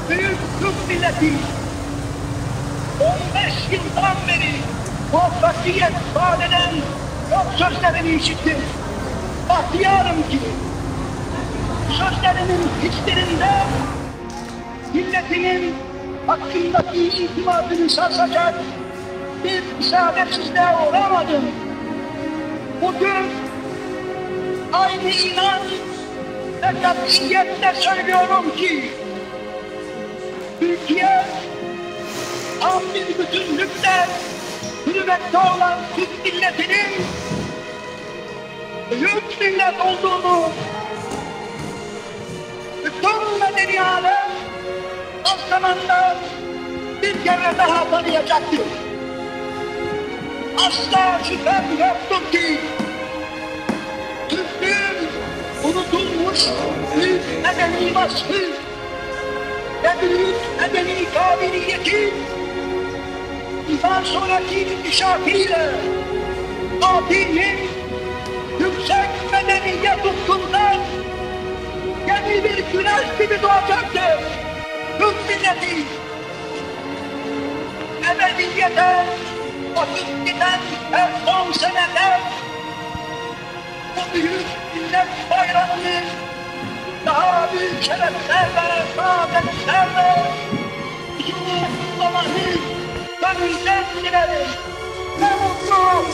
büyük Türk milleti 15 yıldan beri muvaffakiyet vaat eden çok sözlerini işittim. Bahtiyarım ki sözlerinin hislerinde milletinin hakkındaki itimadını sarsacak bir isabetsizliğe uğramadım. Bugün aynı inanç ve katiyetle söylüyorum ki Türkiye tam bir bütünlükle hürmette olan Türk milletinin büyük millet olduğunu bütün medeni alem az zamanda bir kere daha tanıyacaktır. Asla şüphem yoktur ki Türklüğün unutulmuş büyük medeni vasfı ve büyük medeni kabiliyeti bundan sonraki inkişafıyla Fatih'in yüksek medeniyet ufkundan yeni bir güneş gibi doğacaktır. Türk milleti ebediyete vakit giden her 10 senede bu büyük millet bayramını daha büyük şereflerle, saadetlerle uzun kutlamayı gönülden dilerim. Ne mutlu